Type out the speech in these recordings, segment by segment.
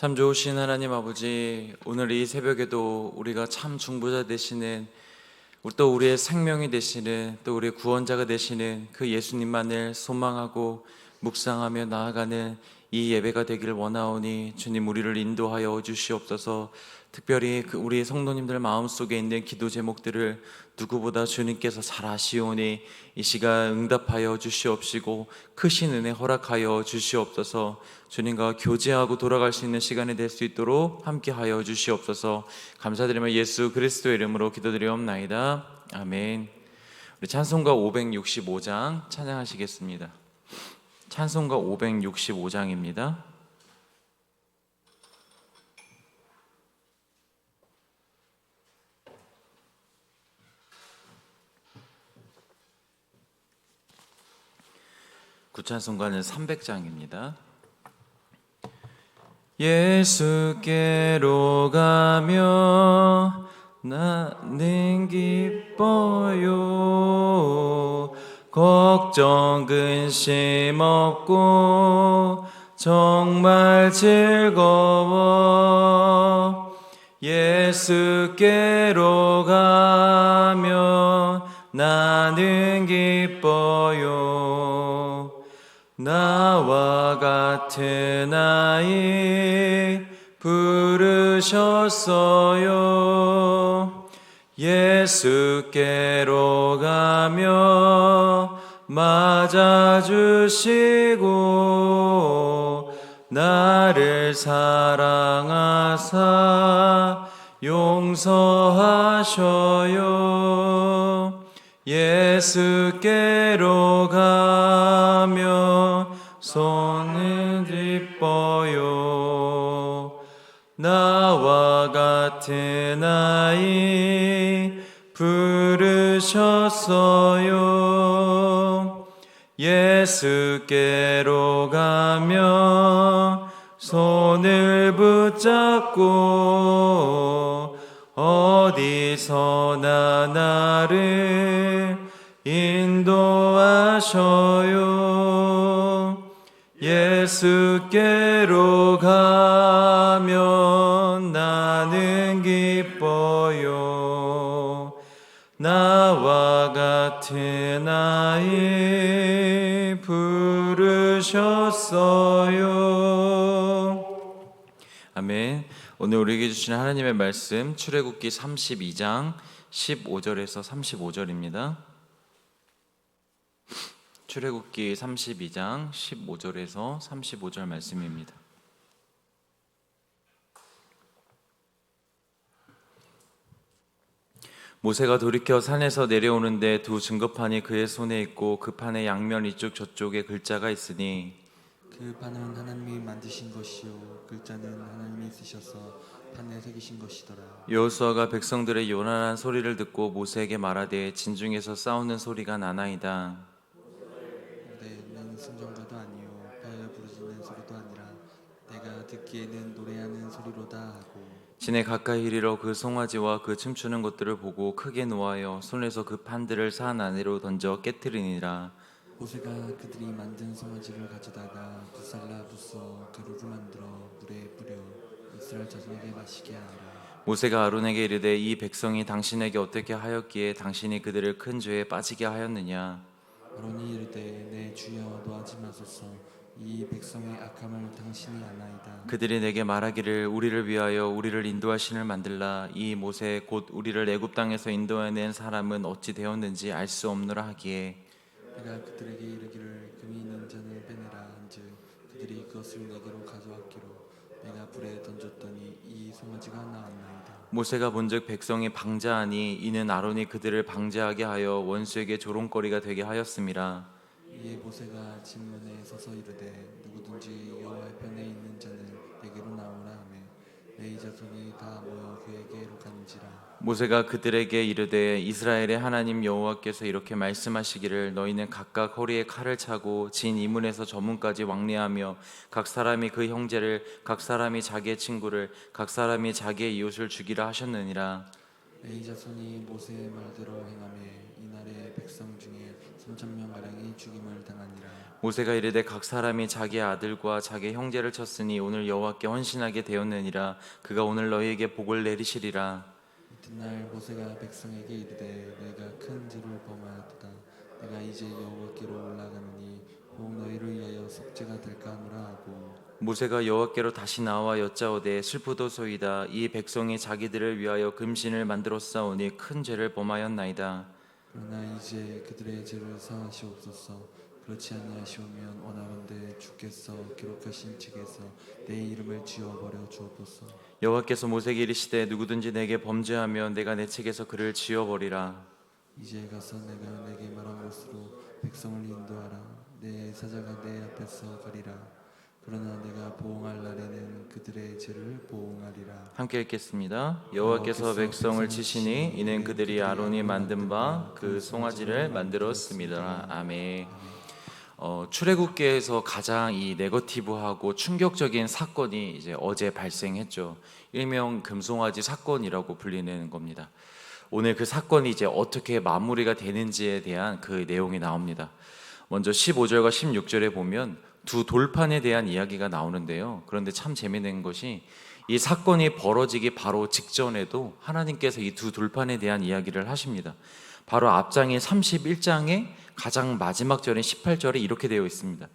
참 좋으신 하나님 아버지, 오늘 이 새벽에도 우리가 참 중보자 되시는, 또 우리의 생명이 되시는, 또 우리의 구원자가 되시는 그 예수님만을 소망하고 묵상하며 나아가는 이 예배가 되기를 원하오니 주님, 우리를 인도하여 주시옵소서. 특별히 우리 성도님들 마음속에 있는 기도 제목들을 누구보다 주님께서 잘 아시오니 이 시간 응답하여 주시옵시고 크신 은혜 허락하여 주시옵소서. 주님과 교제하고 돌아갈 수 있는 시간이 될 수 있도록 함께하여 주시옵소서. 감사드리며 예수 그리스도의 이름으로 기도드리옵나이다. 아멘. 우리 찬송가 565장 찬양하시겠습니다. 찬송가 565장입니다. 구찬송가는 300장입니다. 예수께로 가며 나는 기뻐요. 걱정 근심 없고 정말 즐거워. 예수께로 가며 나는 기뻐요. 나와 같은 아이 부르셨어요. 예수께로 가며 맞아주시고 나를 사랑하사 용서하셔요. 예수께로 가며 손을 기뻐요. 나와 같은 아이 부르셨어요. 예수께로 가며 손을 붙잡고 어디서나 나를 인도하셔요. 예수께로 가면 나는 기뻐요. 나와 같은 아이 부르셨어요. 아멘. 오늘 우리에게 주시는 하나님의 말씀 출애굽기 32장 15절에서 35절입니다. 출애굽기 32장 15절에서 35절 말씀입니다. 모세가 돌이켜 산에서 내려오는데 두 증거판이 그의 손에 있고 그 판의 양면 이쪽 저쪽에 글자가 있으니 그 판은 하나님이 만드신 것이요 글자는 하나님이 쓰셔서 판에 새기신 것이더라. 여호수아가 백성들의 요란한 소리를 듣고 모세에게 말하되 진중에서 싸우는 소리가 나나이다. 노래는 순정가도 아니요 별 부르짖는 소리도 아니라 내가 듣기에는 노래하는 소리로다 하고 진에 가까이 이르러 그 송아지와 그 춤추는 것들을 보고 크게 노하여 손에서 그 판들을 산 안으로 던져 깨뜨리니라. 모세가 그들이 만든 송아지를 가져다가 부살라 부숴 가루를 만들어 물에 뿌려 이스라엘 자손에게 마시게 하니라. 모세가 아론에게 이르되 이 백성이 당신에게 어떻게 하였기에 당신이 그들을 큰 죄에 빠지게 하였느냐. 아론이 이르되 내 주여 노하지 마소서 이 백성의 악함을 당신이 아나이다. 그들이 내게 말하기를 우리를 위하여 우리를 인도할 신을 만들라. 이 모세 곧 우리를 애굽 땅에서 인도해낸 사람은 어찌 되었는지 알 수 없노라 하기에 내가 그들에게 이르기를 금이 있는 잔을 빼내라 한즉 그들이 그것을 내게로 가져왔기로 내가 불에 던졌더니 이 송아지가 나왔나이다. 모세가 본즉 백성이 방자하니 이는 아론이 그들을 방자하게 하여 원수에게 조롱거리가 되게 하였음이라. 이에 모세가 진문에 서서 이르되 누구든지 여호와의 편에 있는 자는 내게로 나오라 하며 내 자손이 다 모여 그에게로 간지라. 모세가 그들에게 이르되 이스라엘의 하나님 여호와께서 이렇게 말씀하시기를 너희는 각각 허리에 칼을 차고 진 이문에서 저 문까지 왕래하며 각 사람이 그 형제를 각 사람이 자기의 친구를 각 사람이 자기의 이웃을 죽이라 하셨느니라. 레위 자손이 모세의 말대로 행하매 이날에 백성 중에 3,000명 가량이 죽임을 당하니라. 모세가 이르되 각 사람이 자기 아들과 자기 형제를 쳤으니 오늘 여호와께 헌신하게 되었느니라. 그가 오늘 너희에게 복을 내리시리라. 이튿날 모세가 백성에게 이르되 내가 큰 죄를 범하였다. 내가 이제 여호와께로 올라가느니 혹 너희를 위하여 속죄가 될까 하노라 하고 모세가 여호와께로 다시 나와 여짜오되 슬프도소이다. 이 백성이 자기들을 위하여 금신을 만들었사오니 큰 죄를 범하였나이다. 그러나 이제 그들의 죄를 사하시옵소서. 그렇지 아니하시오면 원하건대 주께서 기록하신 책에서 내 이름을 지워버려 주옵소서. 여호와께서 모세에게 이르시되 누구든지 내게 범죄하면 내가 내 책에서 그를 지워버리라. 이제 가서 내가 내게 말한 곳으로 백성을 인도하라. 내 사자가 내 앞에서 가리라. 그러나 내가 보응할 날에는 그들의 죄를 보응하리라. 함께 읽겠습니다. 여호와께서 백성을 치시니 이는 그들이 아론이 만든 바 그 송아지를 만들었습니다. 아멘. 출애굽기에서 가장 이 네거티브하고 충격적인 사건이 이제 어제 발생했죠. 일명 금송아지 사건이라고 불리는 겁니다. 오늘 그 사건이 이제 어떻게 마무리가 되는지에 대한 그 내용이 나옵니다. 먼저 15절과 16절에 보면 두 돌판에 대한 이야기가 나오는데요. 그런데 참 재미있는 것이 이 사건이 벌어지기 바로 직전에도 하나님께서 이 두 돌판에 대한 이야기를 하십니다. 바로 앞장인 31장의 가장 마지막 절인 18절에 이렇게 되어 있습니다.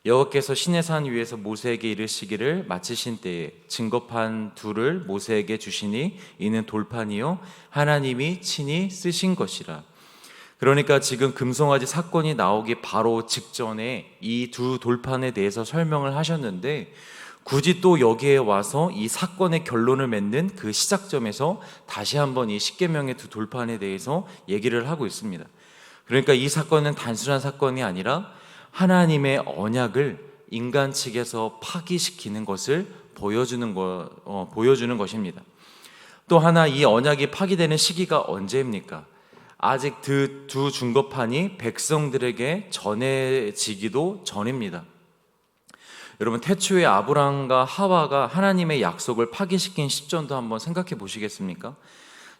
여호와께서 시내산 위에서 모세에게 이르시기를 마치신 때에 증거판 둘을 모세에게 주시니 이는 돌판이요 하나님이 친히 쓰신 것이라. 그러니까 지금 금송아지 사건이 나오기 바로 직전에 이 두 돌판에 대해서 설명을 하셨는데 굳이 또 여기에 와서 이 사건의 결론을 맺는 그 시작점에서 다시 한번 이 십계명의 두 돌판에 대해서 얘기를 하고 있습니다. 그러니까 이 사건은 단순한 사건이 아니라 하나님의 언약을 인간 측에서 파기시키는 것을 보여주는 것입니다. 또 하나 이 언약이 파기되는 시기가 언제입니까? 아직 그 두 증거판이 백성들에게 전해지기도 전입니다. 여러분, 태초에 아브라함과 하와가 하나님의 약속을 파기시킨 시점도 한번 생각해 보시겠습니까?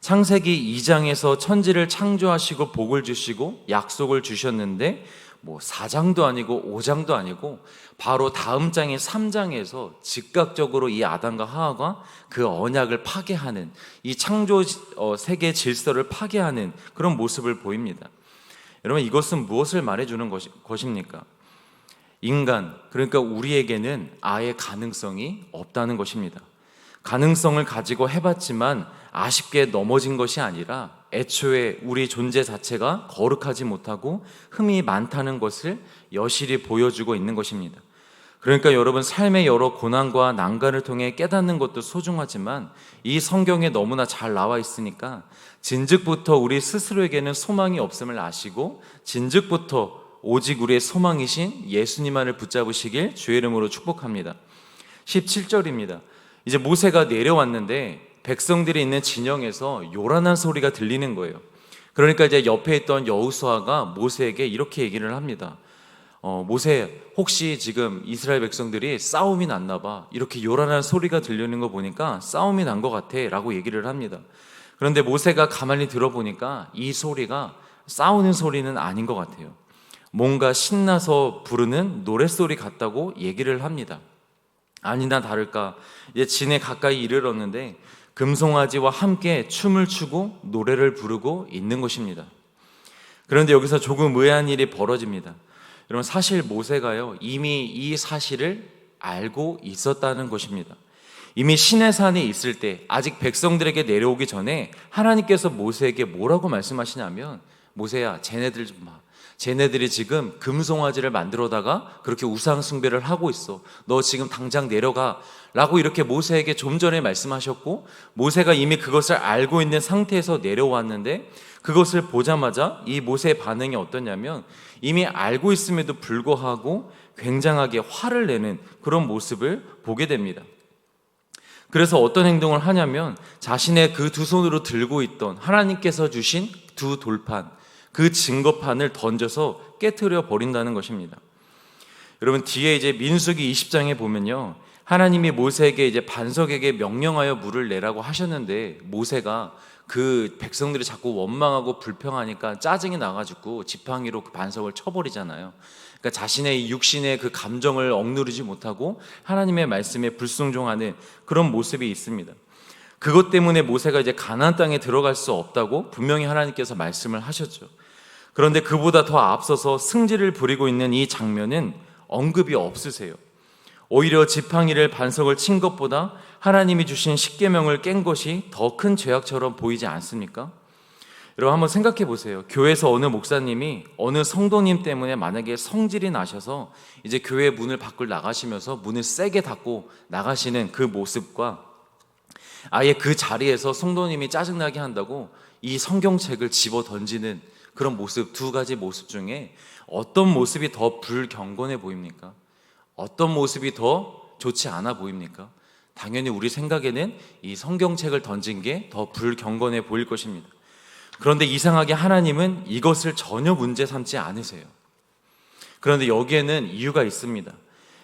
창세기 2장에서 천지를 창조하시고 복을 주시고 약속을 주셨는데 4장도 아니고 5장도 아니고 바로 다음 장인 3장에서 즉각적으로 이 아담과 하와가 그 언약을 파괴하는, 이 창조 세계 질서를 파괴하는 그런 모습을 보입니다. 여러분, 이것은 무엇을 말해주는 것입니까? 인간, 그러니까 우리에게는 아예 가능성이 없다는 것입니다. 가능성을 가지고 해봤지만 아쉽게 넘어진 것이 아니라 애초에 우리 존재 자체가 거룩하지 못하고 흠이 많다는 것을 여실히 보여주고 있는 것입니다. 그러니까 여러분, 삶의 여러 고난과 난관을 통해 깨닫는 것도 소중하지만 이 성경에 너무나 잘 나와 있으니까 진즉부터 우리 스스로에게는 소망이 없음을 아시고 진즉부터 오직 우리의 소망이신 예수님만을 붙잡으시길 주의 이름으로 축복합니다. 17절입니다. 이제 모세가 내려왔는데 백성들이 있는 진영에서 요란한 소리가 들리는 거예요. 그러니까 이제 옆에 있던 여호수아가 모세에게 이렇게 얘기를 합니다. 모세, 혹시 지금 이스라엘 백성들이 싸움이 났나 봐. 이렇게 요란한 소리가 들리는 거 보니까 싸움이 난 것 같아 라고 얘기를 합니다. 그런데 모세가 가만히 들어보니까 이 소리가 싸우는 소리는 아닌 것 같아요. 뭔가 신나서 부르는 노랫소리 같다고 얘기를 합니다. 아니나 다를까 이제 진에 가까이 이르렀는데 금송아지와 함께 춤을 추고 노래를 부르고 있는 것입니다. 그런데 여기서 조금 의아한 일이 벌어집니다. 여러분, 사실 모세가요 이미 이 사실을 알고 있었다는 것입니다. 이미 시내산에 있을 때 아직 백성들에게 내려오기 전에 하나님께서 모세에게 뭐라고 말씀하시냐면, 모세야, 쟤네들 좀 봐. 쟤네들이 지금 금송아지를 만들어다가 그렇게 우상 숭배를 하고 있어. 너 지금 당장 내려가 라고 이렇게 모세에게 좀 전에 말씀하셨고, 모세가 이미 그것을 알고 있는 상태에서 내려왔는데 그것을 보자마자 이 모세의 반응이 어떠냐면 이미 알고 있음에도 불구하고 굉장하게 화를 내는 그런 모습을 보게 됩니다. 그래서 어떤 행동을 하냐면 자신의 그 두 손으로 들고 있던 하나님께서 주신 두 돌판, 그 증거판을 던져서 깨트려 버린다는 것입니다. 여러분, 뒤에 이제 민수기 20장에 보면요, 하나님이 모세에게 이제 반석에게 명령하여 물을 내라고 하셨는데 모세가 그 백성들이 자꾸 원망하고 불평하니까 짜증이 나가지고 지팡이로 그 반석을 쳐버리잖아요. 그러니까 자신의 육신의 그 감정을 억누르지 못하고 하나님의 말씀에 불순종하는 그런 모습이 있습니다. 그것 때문에 모세가 이제 가나안 땅에 들어갈 수 없다고 분명히 하나님께서 말씀을 하셨죠. 그런데 그보다 더 앞서서 승질을 부리고 있는 이 장면은 언급이 없으세요. 오히려 지팡이를 반석을 친 것보다 하나님이 주신 십계명을 깬 것이 더 큰 죄악처럼 보이지 않습니까? 여러분 한번 생각해 보세요. 교회에서 어느 목사님이 어느 성도님 때문에 만약에 성질이 나셔서 이제 교회 문을 밖을 나가시면서 문을 세게 닫고 나가시는 그 모습과 아예 그 자리에서 성도님이 짜증나게 한다고 이 성경책을 집어 던지는 그런 모습, 두 가지 모습 중에 어떤 모습이 더 불경건해 보입니까? 어떤 모습이 더 좋지 않아 보입니까? 당연히 우리 생각에는 이 성경책을 던진 게 더 불경건해 보일 것입니다. 그런데 이상하게 하나님은 이것을 전혀 문제 삼지 않으세요. 그런데 여기에는 이유가 있습니다.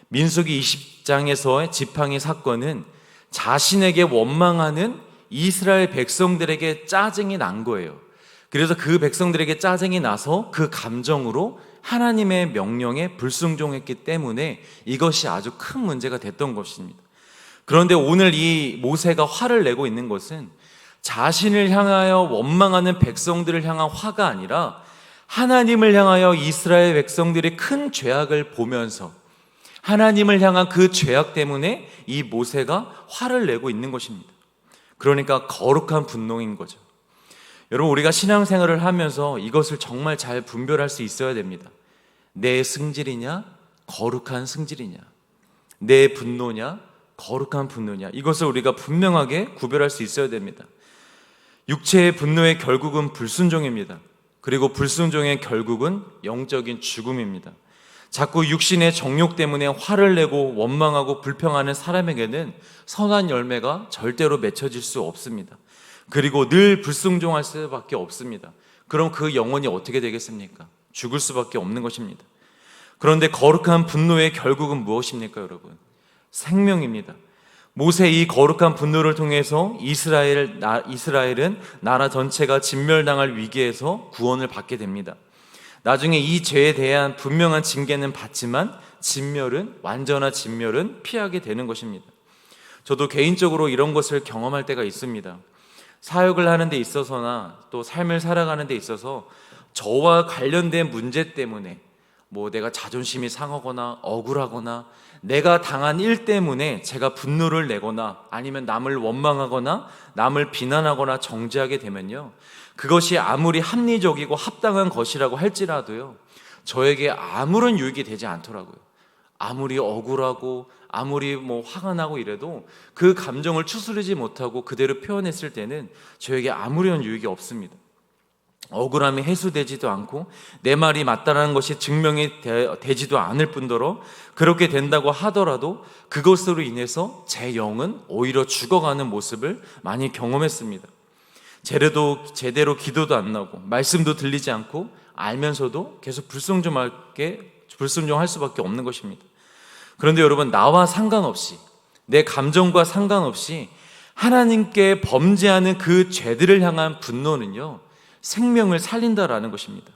민수기 20장에서의 지팡이 사건은 자신에게 원망하는 이스라엘 백성들에게 짜증이 난 거예요. 그래서 그 백성들에게 짜증이 나서 그 감정으로 하나님의 명령에 불순종했기 때문에 이것이 아주 큰 문제가 됐던 것입니다. 그런데 오늘 이 모세가 화를 내고 있는 것은 자신을 향하여 원망하는 백성들을 향한 화가 아니라 하나님을 향하여 이스라엘 백성들이 큰 죄악을 보면서 하나님을 향한 그 죄악 때문에 이 모세가 화를 내고 있는 것입니다. 그러니까 거룩한 분노인 거죠. 여러분, 우리가 신앙생활을 하면서 이것을 정말 잘 분별할 수 있어야 됩니다. 내 승질이냐, 거룩한 승질이냐, 내 분노냐, 거룩한 분노냐, 이것을 우리가 분명하게 구별할 수 있어야 됩니다. 육체의 분노의 결국은 불순종입니다. 그리고 불순종의 결국은 영적인 죽음입니다. 자꾸 육신의 정욕 때문에 화를 내고 원망하고 불평하는 사람에게는 선한 열매가 절대로 맺혀질 수 없습니다. 그리고 늘 불순종할 수밖에 없습니다. 그럼 그 영혼이 어떻게 되겠습니까? 죽을 수밖에 없는 것입니다. 그런데 거룩한 분노의 결국은 무엇입니까, 여러분? 생명입니다. 모세의 이 거룩한 분노를 통해서 이스라엘은 나라 전체가 진멸당할 위기에서 구원을 받게 됩니다. 나중에 이 죄에 대한 분명한 징계는 받지만 완전한 진멸은 피하게 되는 것입니다. 저도 개인적으로 이런 것을 경험할 때가 있습니다. 사역을 하는 데 있어서나 또 삶을 살아가는 데 있어서 저와 관련된 문제 때문에 내가 자존심이 상하거나 억울하거나 내가 당한 일 때문에 제가 분노를 내거나 아니면 남을 원망하거나 남을 비난하거나 정죄하게 되면요, 그것이 아무리 합리적이고 합당한 것이라고 할지라도요, 저에게 아무런 유익이 되지 않더라고요. 아무리 억울하고 아무리 화가 나고 이래도 그 감정을 추스르지 못하고 그대로 표현했을 때는 저에게 아무런 유익이 없습니다. 억울함이 해소되지도 않고 내 말이 맞다라는 것이 증명이 되지도 않을 뿐더러 그렇게 된다고 하더라도 그것으로 인해서 제 영은 오히려 죽어가는 모습을 많이 경험했습니다. 제대로 기도도 안 나고 말씀도 들리지 않고 알면서도 계속 불순종할 수밖에 없는 것입니다. 그런데 여러분, 나와 상관없이, 내 감정과 상관없이 하나님께 범죄하는 그 죄들을 향한 분노는요, 생명을 살린다라는 것입니다.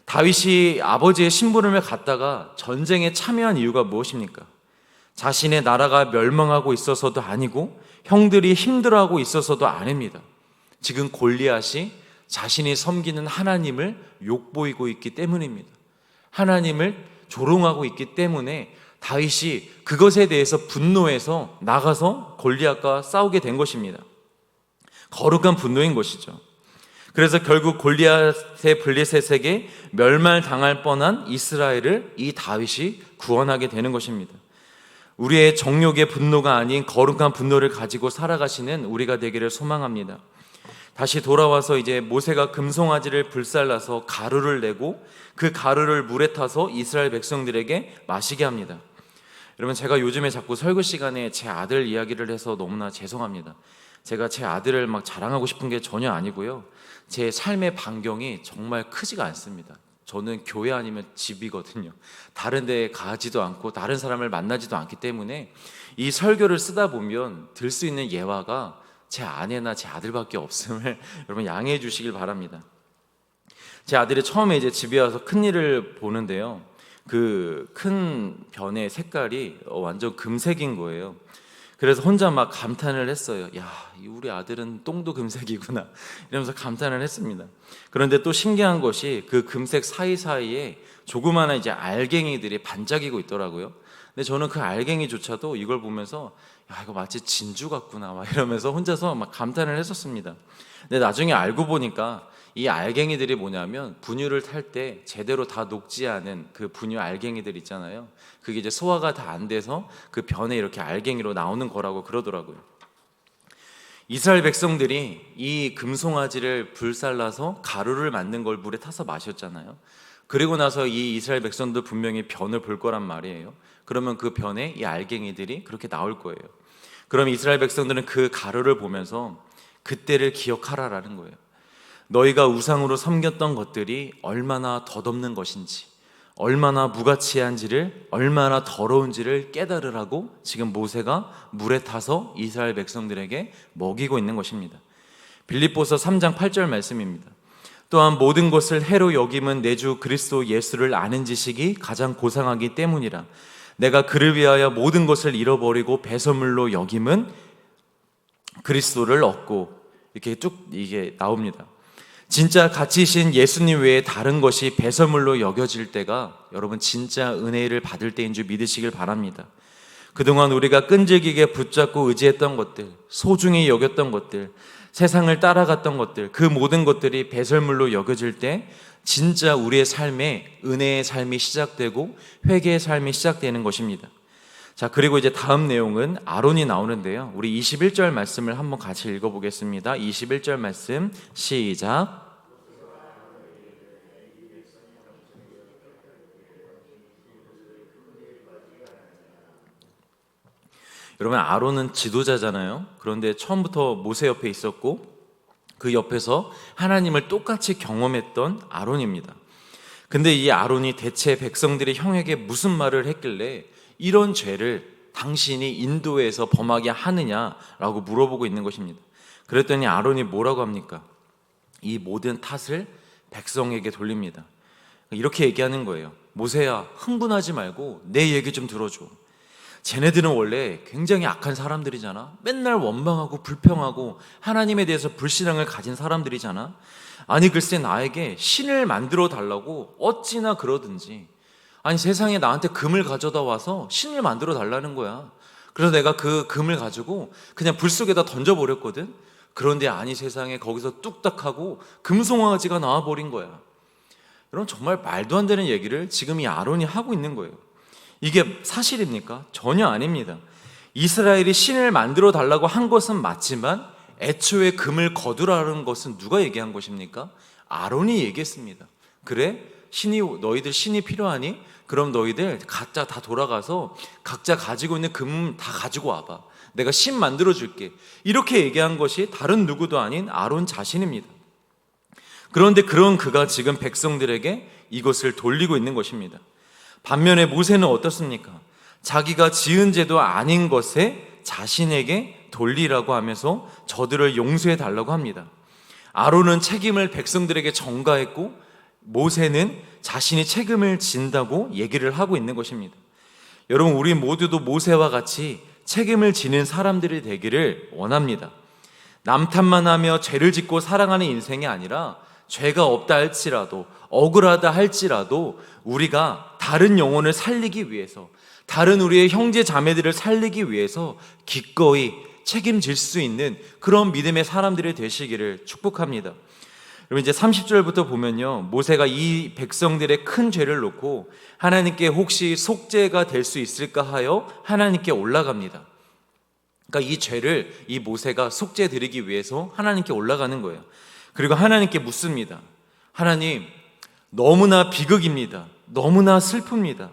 다윗이 아버지의 심부름을 갔다가 전쟁에 참여한 이유가 무엇입니까? 자신의 나라가 멸망하고 있어서도 아니고 형들이 힘들어하고 있어서도 아닙니다. 지금 골리앗이 자신이 섬기는 하나님을 욕보이고 있기 때문입니다. 하나님을 조롱하고 있기 때문에 다윗이 그것에 대해서 분노해서 나가서 골리앗과 싸우게 된 것입니다. 거룩한 분노인 것이죠. 그래서 결국 골리앗의 블레셋에게 멸말당할 뻔한 이스라엘을 이 다윗이 구원하게 되는 것입니다. 우리의 정욕의 분노가 아닌 거룩한 분노를 가지고 살아가시는 우리가 되기를 소망합니다. 다시 돌아와서 이제 모세가 금송아지를 불살라서 가루를 내고 그 가루를 물에 타서 이스라엘 백성들에게 마시게 합니다. 여러분, 제가 요즘에 자꾸 설교 시간에 제 아들 이야기를 해서 너무나 죄송합니다. 제가 제 아들을 막 자랑하고 싶은 게 전혀 아니고요, 제 삶의 반경이 정말 크지가 않습니다. 저는 교회 아니면 집이거든요. 다른 데에 가지도 않고 다른 사람을 만나지도 않기 때문에 이 설교를 쓰다 보면 들 수 있는 예화가 제 아내나 제 아들밖에 없음을 여러분 양해해 주시길 바랍니다. 제 아들이 처음에 이제 집에 와서 큰 일을 보는데요, 그 큰 변의 색깔이 완전 금색인 거예요. 그래서 혼자 막 감탄을 했어요. 야, 우리 아들은 똥도 금색이구나 이러면서 감탄을 했습니다. 그런데 또 신기한 것이 그 금색 사이사이에 조그마한 이제 알갱이들이 반짝이고 있더라고요. 근데 저는 그 알갱이조차도 이걸 보면서 야, 이거 마치 진주 같구나 막 이러면서 혼자서 막 감탄을 했었습니다. 근데 나중에 알고 보니까 이 알갱이들이 뭐냐면 분유를 탈 때 제대로 다 녹지 않은 그 분유 알갱이들 있잖아요. 그게 이제 소화가 다 안 돼서 그 변에 이렇게 알갱이로 나오는 거라고 그러더라고요. 이스라엘 백성들이 이 금송아지를 불살라서 가루를 만든 걸 물에 타서 마셨잖아요. 그리고 나서 이 이스라엘 백성들 분명히 변을 볼 거란 말이에요. 그러면 그 변에 이 알갱이들이 그렇게 나올 거예요. 그럼 이스라엘 백성들은 그 가루를 보면서 그때를 기억하라라는 거예요. 너희가 우상으로 섬겼던 것들이 얼마나 덧없는 것인지, 얼마나 무가치한지를, 얼마나 더러운지를 깨달으라고 지금 모세가 물에 타서 이스라엘 백성들에게 먹이고 있는 것입니다. 빌립보서 3장 8절 말씀입니다. 또한 모든 것을 해로 여김은 내 주 그리스도 예수를 아는 지식이 가장 고상하기 때문이라. 내가 그를 위하여 모든 것을 잃어버리고 배설물로 여김은 그리스도를 얻고, 이렇게 쭉 이게 나옵니다. 진짜 가치이신 예수님 외에 다른 것이 배설물로 여겨질 때가 여러분 진짜 은혜를 받을 때인 줄 믿으시길 바랍니다. 그동안 우리가 끈질기게 붙잡고 의지했던 것들, 소중히 여겼던 것들, 세상을 따라갔던 것들, 그 모든 것들이 배설물로 여겨질 때 진짜 우리의 삶에 은혜의 삶이 시작되고 회개의 삶이 시작되는 것입니다. 자, 그리고 이제 다음 내용은 아론이 나오는데요, 우리 21절 말씀을 한번 같이 읽어보겠습니다. 21절 말씀 시작. 여러분, 아론은 지도자잖아요. 그런데 처음부터 모세 옆에 있었고 그 옆에서 하나님을 똑같이 경험했던 아론입니다. 근데 이 아론이 대체 백성들이 형에게 무슨 말을 했길래 이런 죄를 당신이 인도에서 범하게 하느냐라고 물어보고 있는 것입니다. 그랬더니 아론이 뭐라고 합니까? 이 모든 탓을 백성에게 돌립니다. 이렇게 얘기하는 거예요. 모세야, 흥분하지 말고 내 얘기 좀 들어줘. 쟤네들은 원래 굉장히 악한 사람들이잖아. 맨날 원망하고 불평하고 하나님에 대해서 불신앙을 가진 사람들이잖아. 아니 글쎄 나에게 신을 만들어 달라고 어찌나 그러든지, 아니 세상에 나한테 금을 가져다 와서 신을 만들어 달라는 거야. 그래서 내가 그 금을 가지고 그냥 불 속에다 던져버렸거든. 그런데 아니 세상에 거기서 뚝딱하고 금송아지가 나와버린 거야. 여러분, 정말 말도 안 되는 얘기를 지금 이 아론이 하고 있는 거예요. 이게 사실입니까? 전혀 아닙니다. 이스라엘이 신을 만들어 달라고 한 것은 맞지만 애초에 금을 거두라는 것은 누가 얘기한 것입니까? 아론이 얘기했습니다. 그래? 너희들 신이 필요하니? 그럼 너희들 각자 다 돌아가서 각자 가지고 있는 금 다 가지고 와봐. 내가 신 만들어 줄게. 이렇게 얘기한 것이 다른 누구도 아닌 아론 자신입니다. 그런데 그런 그가 지금 백성들에게 이것을 돌리고 있는 것입니다. 반면에 모세는 어떻습니까? 자기가 지은 죄도 아닌 것에 자신에게 돌리라고 하면서 저들을 용서해 달라고 합니다. 아론은 책임을 백성들에게 전가했고 모세는 자신이 책임을 진다고 얘기를 하고 있는 것입니다. 여러분, 우리 모두도 모세와 같이 책임을 지는 사람들이 되기를 원합니다. 남 탓만 하며 죄를 짓고 살아가는 인생이 아니라 죄가 없다 할지라도, 억울하다 할지라도 우리가 다른 영혼을 살리기 위해서, 다른 우리의 형제 자매들을 살리기 위해서 기꺼이 책임질 수 있는 그런 믿음의 사람들이 되시기를 축복합니다. 여러분, 이제 30절부터 보면요, 모세가 이 백성들의 큰 죄를 놓고 하나님께 혹시 속죄가 될 수 있을까 하여 하나님께 올라갑니다. 그러니까 이 죄를 이 모세가 속죄 드리기 위해서 하나님께 올라가는 거예요. 그리고 하나님께 묻습니다. 하나님, 너무나 비극입니다. 너무나 슬픕니다.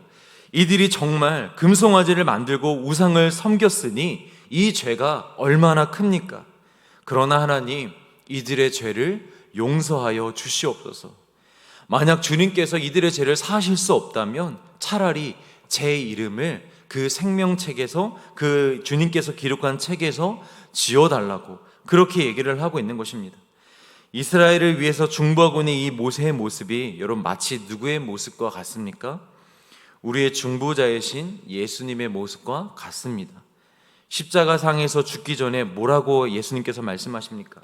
이들이 정말 금송아지를 만들고 우상을 섬겼으니 이 죄가 얼마나 큽니까? 그러나 하나님, 이들의 죄를 용서하여 주시옵소서. 만약 주님께서 이들의 죄를 사하실 수 없다면 차라리 제 이름을 그 생명책에서, 그 주님께서 기록한 책에서 지워달라고, 그렇게 얘기를 하고 있는 것입니다. 이스라엘을 위해서 중보하고 있는 이 모세의 모습이 여러분 마치 누구의 모습과 같습니까? 우리의 중보자이신 예수님의 모습과 같습니다. 십자가상에서 죽기 전에 뭐라고 예수님께서 말씀하십니까?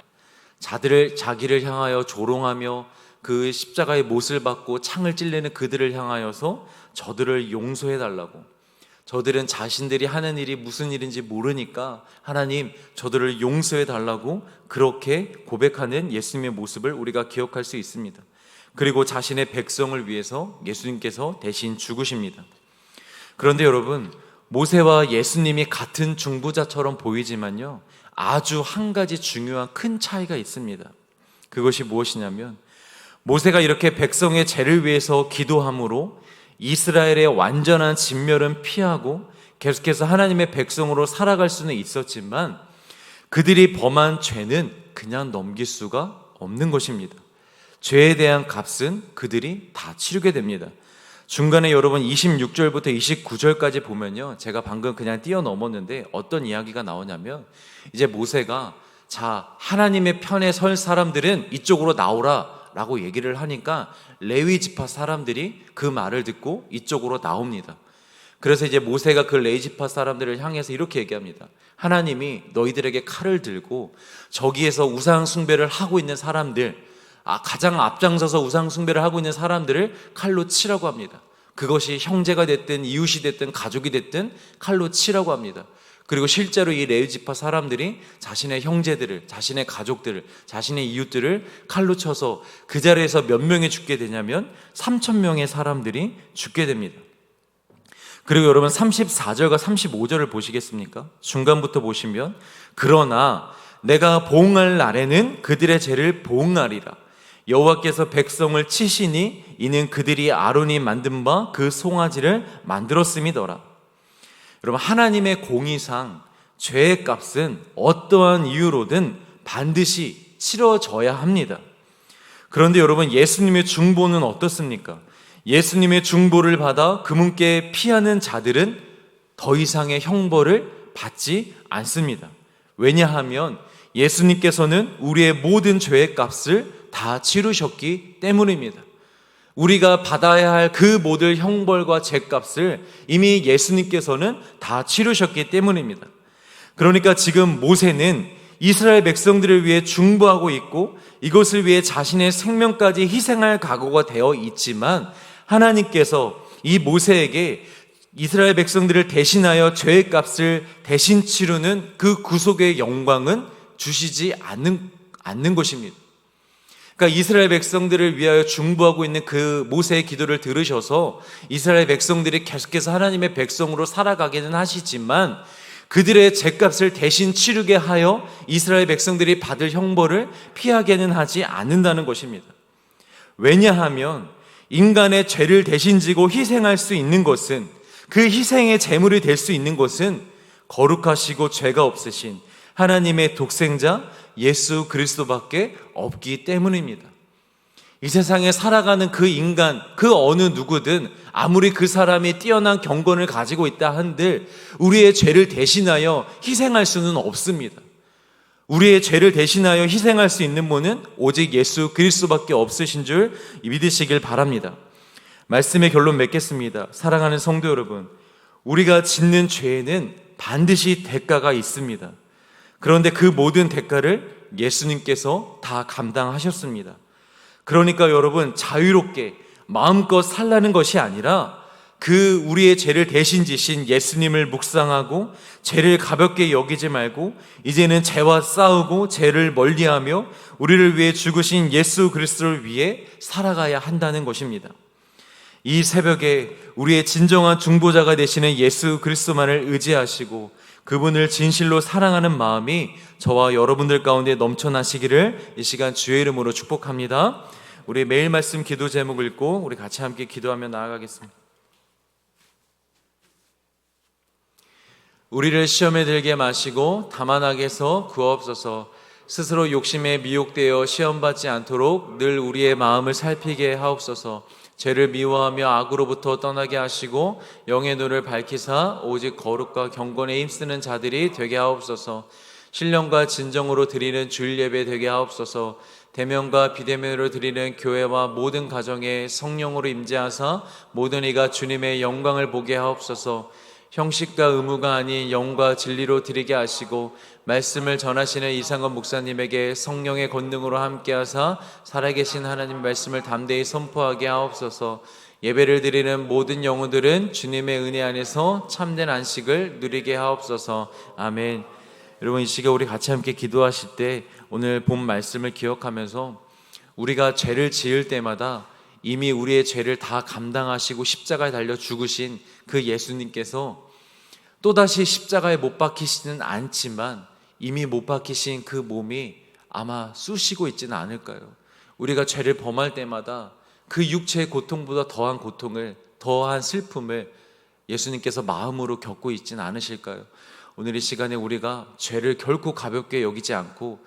자기를 향하여 조롱하며 그 십자가의 못을 받고 창을 찔리는 그들을 향하여서 저들을 용서해 달라고, 저들은 자신들이 하는 일이 무슨 일인지 모르니까 하나님 저들을 용서해 달라고 그렇게 고백하는 예수님의 모습을 우리가 기억할 수 있습니다. 그리고 자신의 백성을 위해서 예수님께서 대신 죽으십니다. 그런데 여러분, 모세와 예수님이 같은 중보자처럼 보이지만요, 아주 한 가지 중요한 큰 차이가 있습니다. 그것이 무엇이냐면, 모세가 이렇게 백성의 죄를 위해서 기도함으로 이스라엘의 완전한 진멸은 피하고 계속해서 하나님의 백성으로 살아갈 수는 있었지만, 그들이 범한 죄는 그냥 넘길 수가 없는 것입니다. 죄에 대한 값은 그들이 다 치르게 됩니다. 중간에 여러분 26절부터 29절까지 보면요, 제가 방금 그냥 뛰어넘었는데 어떤 이야기가 나오냐면, 이제 모세가 자, 하나님의 편에 설 사람들은 이쪽으로 나오라 라고 얘기를 하니까 레위 지파 사람들이 그 말을 듣고 이쪽으로 나옵니다. 그래서 이제 모세가 그 레위 지파 사람들을 향해서 이렇게 얘기합니다. 하나님이 너희들에게 칼을 들고 저기에서 우상 숭배를 하고 있는 사람들, 가장 앞장서서 우상 숭배를 하고 있는 사람들을 칼로 치라고 합니다. 그것이 형제가 됐든 이웃이 됐든 가족이 됐든 칼로 치라고 합니다. 그리고 실제로 이 레위 지파 사람들이 자신의 형제들을, 자신의 가족들을, 자신의 이웃들을 칼로 쳐서 그 자리에서 몇 명이 죽게 되냐면 3,000명의 사람들이 죽게 됩니다. 그리고 여러분 34절과 35절을 보시겠습니까? 중간부터 보시면, 그러나 내가 보응할 날에는 그들의 죄를 보응하리라. 여호와께서 백성을 치시니 이는 그들이 아론이 만든 바 그 송아지를 만들었음이더라. 여러분, 하나님의 공의상 죄의 값은 어떠한 이유로든 반드시 치러져야 합니다. 그런데 여러분, 예수님의 중보는 어떻습니까? 예수님의 중보를 받아 그분께 피하는 자들은 더 이상의 형벌을 받지 않습니다. 왜냐하면 예수님께서는 우리의 모든 죄의 값을 다 치르셨기 때문입니다. 우리가 받아야 할 그 모든 형벌과 죄값을 이미 예수님께서는 다 치르셨기 때문입니다. 그러니까 지금 모세는 이스라엘 백성들을 위해 중보하고 있고 이것을 위해 자신의 생명까지 희생할 각오가 되어 있지만, 하나님께서 이 모세에게 이스라엘 백성들을 대신하여 죄의 값을 대신 치르는 그 구속의 영광은 주시지 않는 것입니다. 그러니까 이스라엘 백성들을 위하여 중보하고 있는 그 모세의 기도를 들으셔서 이스라엘 백성들이 계속해서 하나님의 백성으로 살아가기는 하시지만, 그들의 죄값을 대신 치르게 하여 이스라엘 백성들이 받을 형벌을 피하게는 하지 않는다는 것입니다. 왜냐하면 인간의 죄를 대신 지고 희생할 수 있는 것은, 그 희생의 제물이 될 수 있는 것은 거룩하시고 죄가 없으신 하나님의 독생자 예수 그리스도밖에 없기 때문입니다. 이 세상에 살아가는 그 인간, 그 어느 누구든 아무리 그 사람이 뛰어난 경건을 가지고 있다 한들 우리의 죄를 대신하여 희생할 수는 없습니다. 우리의 죄를 대신하여 희생할 수 있는 분은 오직 예수 그리스도밖에 없으신 줄 믿으시길 바랍니다. 말씀의 결론 맺겠습니다. 사랑하는 성도 여러분, 우리가 짓는 죄에는 반드시 대가가 있습니다. 그런데 그 모든 대가를 예수님께서 다 감당하셨습니다. 그러니까 여러분, 자유롭게 마음껏 살라는 것이 아니라 그 우리의 죄를 대신 지신 예수님을 묵상하고 죄를 가볍게 여기지 말고 이제는 죄와 싸우고 죄를 멀리하며 우리를 위해 죽으신 예수 그리스도를 위해 살아가야 한다는 것입니다. 이 새벽에 우리의 진정한 중보자가 되시는 예수 그리스도만을 의지하시고 그분을 진실로 사랑하는 마음이 저와 여러분들 가운데 넘쳐나시기를 이 시간 주의 이름으로 축복합니다. 우리 매일 말씀 기도 제목 읽고 우리 같이 함께 기도하며 나아가겠습니다. 우리를 시험에 들게 마시고 다만 악에서 구하옵소서. 스스로 욕심에 미혹되어 시험받지 않도록 늘 우리의 마음을 살피게 하옵소서. 죄를 미워하며 악으로부터 떠나게 하시고 영의 눈을 밝히사 오직 거룩과 경건에 힘쓰는 자들이 되게 하옵소서. 신령과 진정으로 드리는 주일 예배 되게 하옵소서. 대면과 비대면으로 드리는 교회와 모든 가정에 성령으로 임재하사 모든 이가 주님의 영광을 보게 하옵소서. 형식과 의무가 아닌 영과 진리로 드리게 하시고 말씀을 전하시는 이상원 목사님에게 성령의 권능으로 함께하사 살아계신 하나님 말씀을 담대히 선포하게 하옵소서. 예배를 드리는 모든 영혼들은 주님의 은혜 안에서 참된 안식을 누리게 하옵소서. 아멘. 여러분, 이 시간 우리 같이 함께 기도하실 때 오늘 본 말씀을 기억하면서 우리가 죄를 지을 때마다 이미 우리의 죄를 다 감당하시고 십자가에 달려 죽으신 그 예수님께서 또다시 십자가에 못 박히시는 않지만 이미 못 박히신 그 몸이 아마 쑤시고 있지는 않을까요? 우리가 죄를 범할 때마다 그 육체의 고통보다 더한 고통을, 더한 슬픔을 예수님께서 마음으로 겪고 있지는 않으실까요? 오늘 이 시간에 우리가 죄를 결코 가볍게 여기지 않고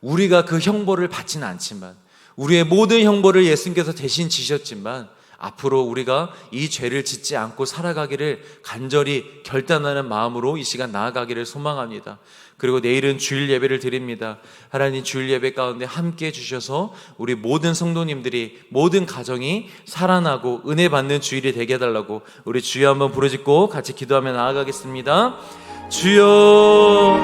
우리가 그 형벌을 받지는 않지만 우리의 모든 형벌을 예수님께서 대신 지셨지만 앞으로 우리가 이 죄를 짓지 않고 살아가기를 간절히 결단하는 마음으로 이 시간 나아가기를 소망합니다. 그리고 내일은 주일 예배를 드립니다. 하나님, 주일 예배 가운데 함께 해주셔서 우리 모든 성도님들이, 모든 가정이 살아나고 은혜 받는 주일이 되게 해달라고 우리 주여 한번 부르짖고 같이 기도하며 나아가겠습니다. 주여,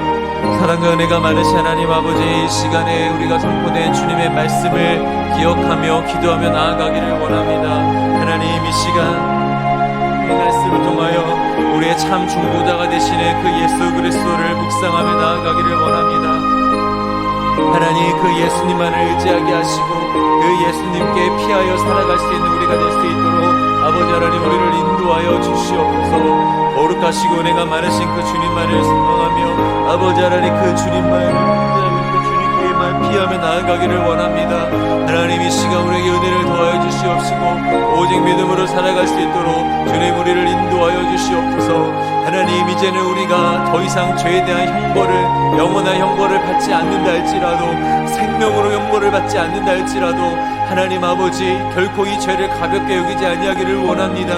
사랑과 은혜가 많으신 하나님 아버지, 이 시간에 우리가 선포된 주님의 말씀을 기억하며 기도하며 나아가기를 원합니다. 하나님, 이 시간 이 말씀을 통하여 우리의 참 중보자가 되시는 그 예수 그리스도를 묵상하며 나아가기를 원합니다. 하나님, 그 예수님만을 의지하게 하시고 그 예수님께 피하여 살아갈 수 있는 우리가 될 수 있도록 아버지 하나님, 우리를 인도하여 주시옵소서. 거룩하시고 은혜가 많으신 그 주님만을 선망하며 아버지 하나님, 그 주님께만 피하며 나아가기를 원합니다. 하나님, 이 시간 우리에게 은혜를 더하여 주시옵시고 오직 믿음으로 살아갈 수 있도록 주님 우리를 인도하여 주시옵소서. 하나님, 이제는 우리가 더 이상 죄에 대한 형벌을, 영원한 형벌을 받지 않는다 할지라도, 생명으로 형벌을 받지 않는다 할지라도 하나님 아버지, 결코 이 죄를 가볍게 여기지 아니하기를 원합니다.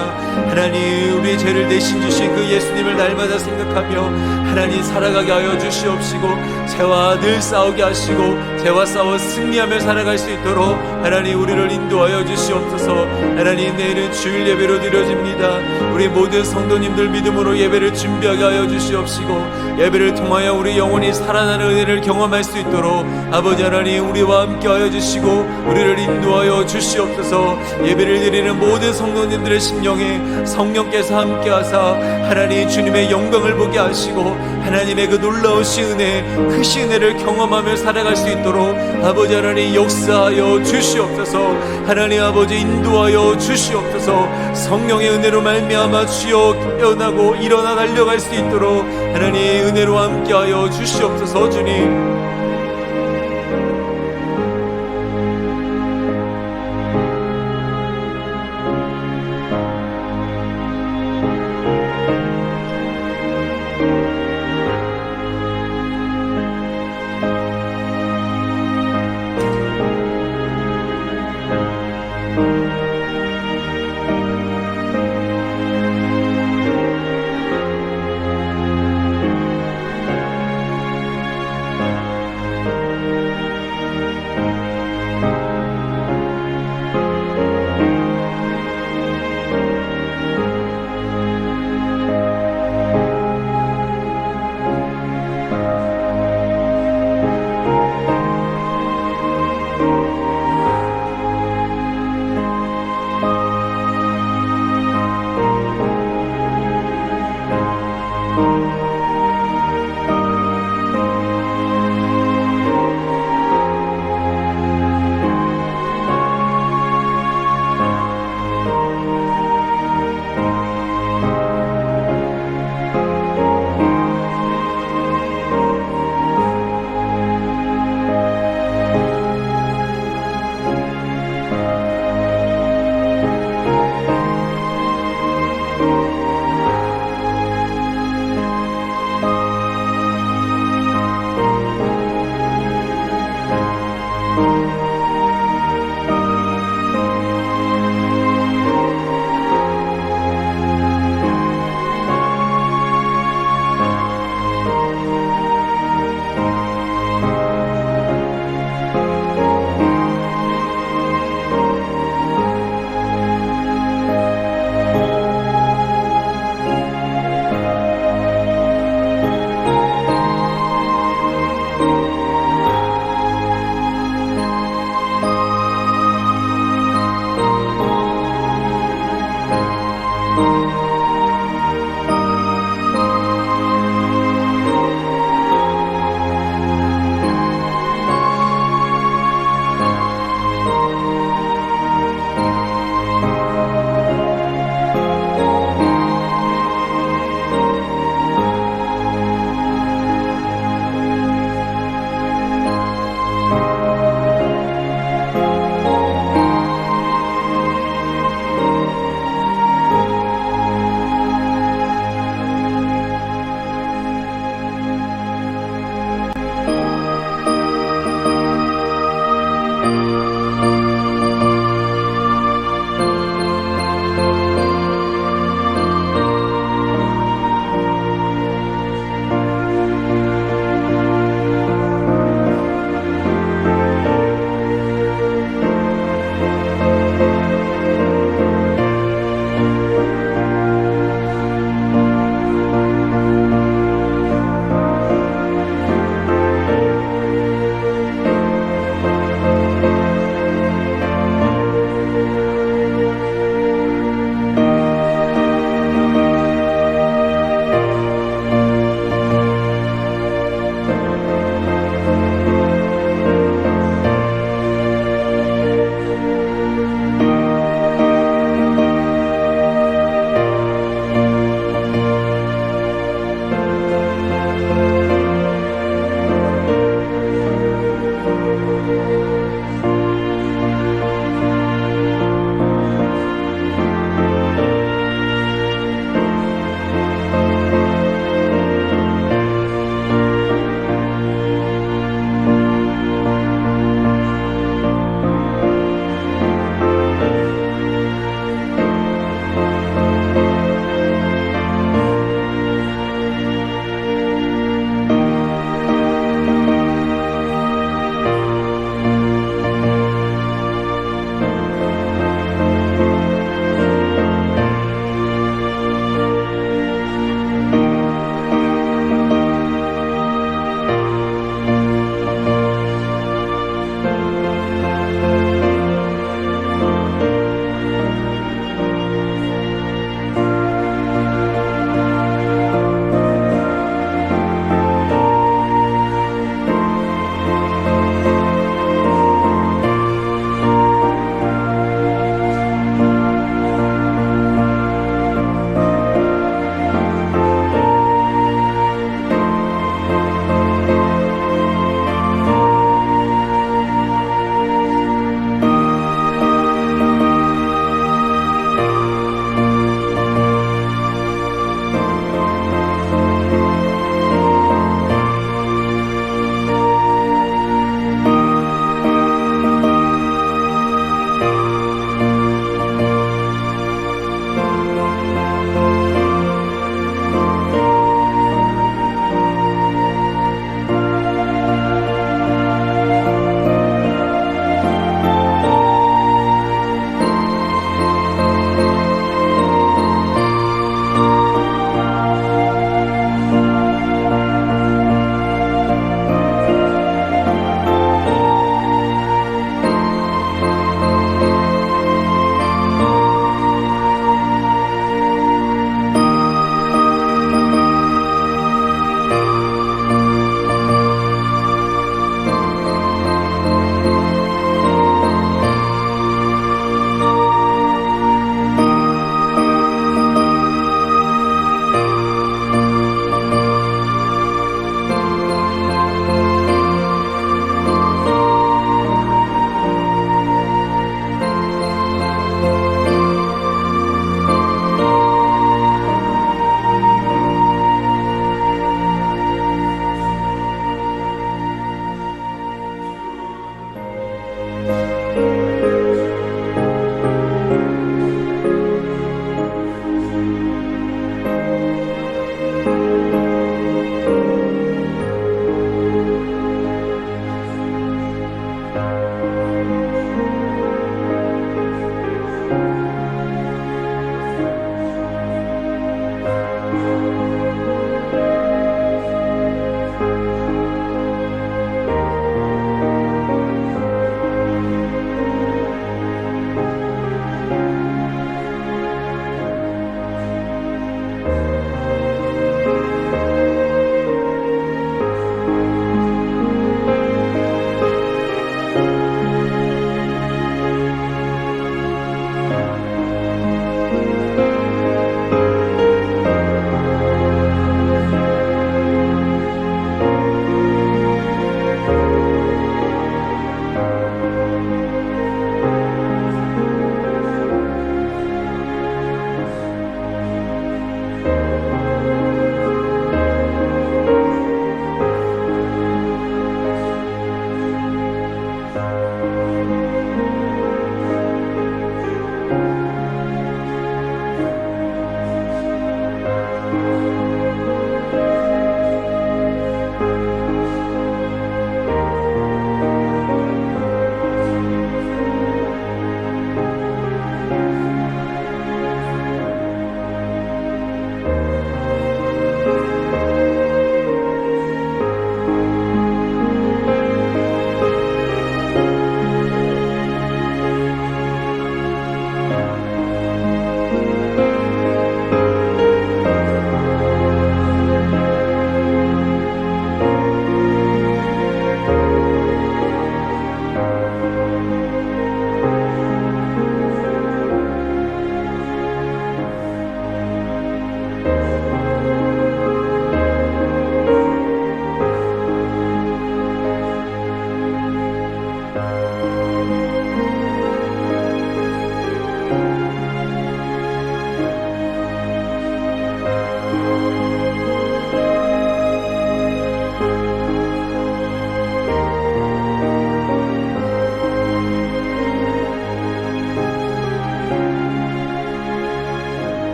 하나님, 우리의 죄를 대신 주신 그 예수님을 날마다 생각하며 하나님 살아가게 하여 주시옵시고 죄와 늘 싸우게 하시고 죄와 싸워 승리하며 살아갈 수 있도록 하나님 우리를 인도하여 주시옵소서. 하나님, 내일은 주일 예배로 드려집니다. 우리 모든 성도님들 믿음으로 예배를 준비하게 하여 주시옵시고 예배를 통하여 우리 영혼이 살아나는 은혜를 경험할 수 있도록 아버지 하나님 우리와 함께 하여 주시고 우리를 인도하여 주시옵소서. 예배를 드리는 모든 성도님들의 심령에 성령께서 함께 하사 하나님 주님의 영광을 보게 하시고 하나님의 그 놀라우신 은혜, 크신 은혜를 경험하며 살아갈 수 있도록 아버지 하나님 역사하여 주시옵소서. 하나님 아버지 인도하여 주시옵소서. 성령의 은혜로 말미암아 주여 깨어나고 일어나 달려갈 수 있도록 하나님 은혜로 함께하여 주시옵소서. 주님,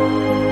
주